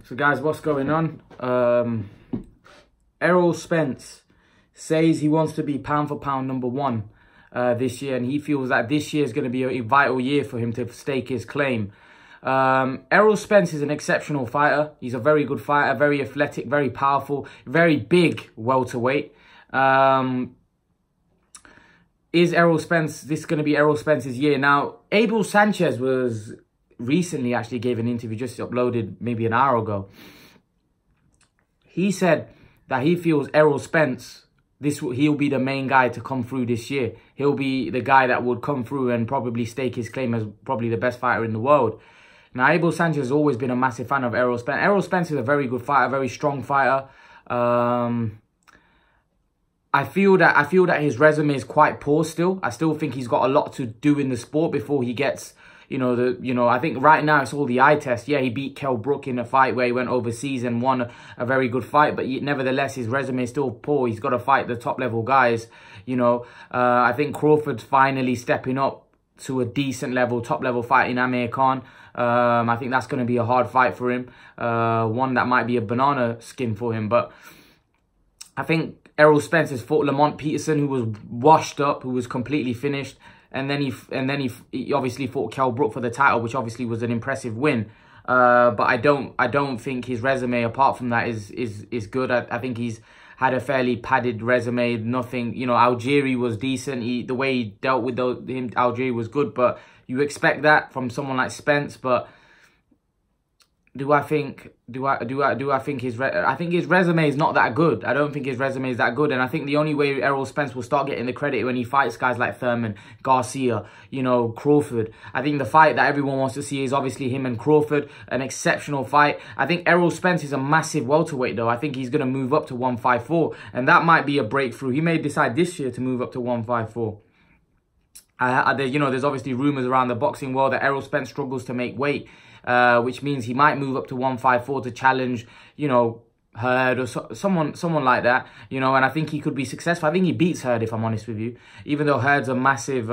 So guys, what's going on? Errol Spence says he wants to be pound for pound #1 this year, and he feels that this year is going to be a vital year for him to stake his claim. Errol Spence is an exceptional fighter. He's a very good fighter, very athletic, very powerful, very big welterweight. Is Errol Spence, this is going to be Errol Spence's year? Now, Errol Sanchez was recently actually gave an interview, just uploaded maybe an hour ago. He said that he feels Errol Spence, he'll be the main guy to come through this year. He'll be the guy that would come through and probably stake his claim as probably the best fighter in the world. Now, Errol Sanchez has always been a massive fan of Errol Spence. Errol Spence is a very good fighter, very strong fighter. I feel that his resume is quite poor still. I still think he's got a lot to do in the sport before he gets, I think right now it's all the eye test. Yeah, he beat Kell Brook in a fight where he went overseas and won a very good fight, but nevertheless, his resume is still poor. He's got to fight the top level guys. I think Crawford's finally stepping up to a decent level, top level fight in Amir Khan. I think that's going to be a hard fight for him. One that might be a banana skin for him, but I think Errol Spence has fought Lamont Peterson, who was washed up, who was completely finished, and then he obviously fought Kell Brook for the title, which obviously was an impressive win. But I don't think his resume apart from that is good. I think he's had a fairly padded resume. Nothing, Algieri was decent. The way he dealt with Algieri was good, but you expect that from someone like Spence. But I think his resume is not that good. I don't think his resume is that good, and I think the only way Errol Spence will start getting the credit when he fights guys like Thurman, Garcia, Crawford. I think the fight that everyone wants to see is obviously him and Crawford, an exceptional fight. I think Errol Spence is a massive welterweight though. I think he's going to move up to 154, and that might be a breakthrough. He may decide this year to move up to 154. There's obviously rumours around the boxing world that Errol Spence struggles to make weight. Which means he might move up to 154 to challenge, Hurd or someone like that, and I think he could be successful. I think he beats Hurd, if I'm honest with you. Even though Hurd's a massive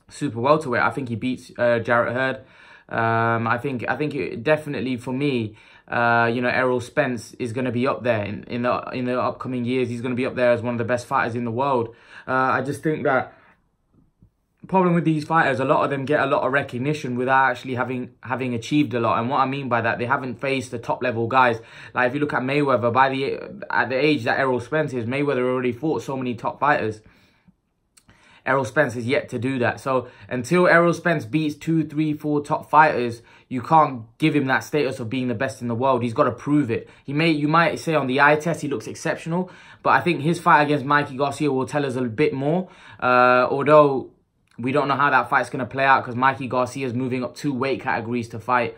super welterweight, I think he beats Jarrett Hurd. I think definitely for me, Errol Spence is going to be up there in the upcoming years. He's going to be up there as one of the best fighters in the world. I just think that problem with these fighters, a lot of them get a lot of recognition without actually having achieved a lot. And what I mean by that, they haven't faced the top level guys. Like if you look at Mayweather, at the age that Errol Spence is, Mayweather already fought so many top fighters. Errol Spence is yet to do that. So until Errol Spence beats 2, 3, 4 top fighters, you can't give him that status of being the best in the world. He's got to prove it. You might say on the eye test he looks exceptional, but I think his fight against Mikey Garcia will tell us a bit more. Although we don't know how that fight's going to play out because Mikey Garcia is moving up 2 weight categories to fight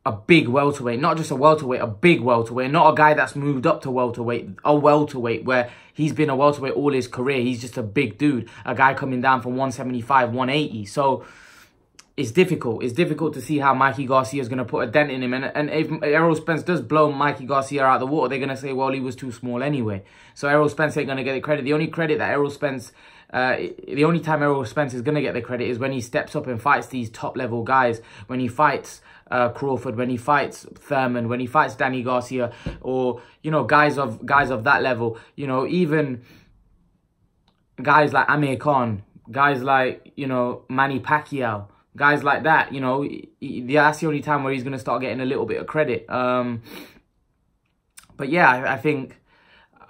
a big welterweight. Not just a welterweight, a big welterweight. Not a guy that's moved up to welterweight. A welterweight where he's been a welterweight all his career. He's just a big dude. A guy coming down from 175, 180. So it's difficult. It's difficult to see how Mikey Garcia is going to put a dent in him. And if Errol Spence does blow Mikey Garcia out of the water, they're going to say, well, he was too small anyway. So Errol Spence ain't going to get the credit. The only credit that Errol Spence... the only time Errol Spence is going to get the credit is when he steps up and fights these top-level guys. When he fights Crawford, when he fights Thurman, when he fights Danny Garcia, or, guys of that level. Even guys like Amir Khan, guys like, Manny Pacquiao, guys like that, that's the only time where he's going to start getting a little bit of credit. But yeah, I think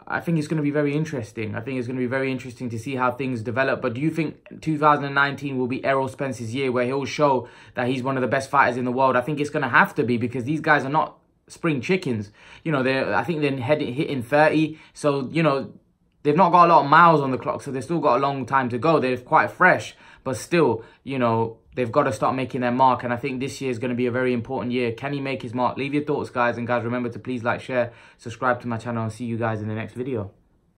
it's going to be very interesting. I think it's going to be very interesting to see how things develop. But do you think 2019 will be Errol Spence's year where he'll show that he's one of the best fighters in the world? I think it's going to have to be because these guys are not spring chickens. I think they're hitting 30. So, they've not got a lot of miles on the clock. So they've still got a long time to go. They're quite fresh. But still, they've got to start making their mark. And I think this year is going to be a very important year. Can he make his mark? Leave your thoughts, guys. And guys, remember to please like, share, subscribe to my channel. And see you guys in the next video.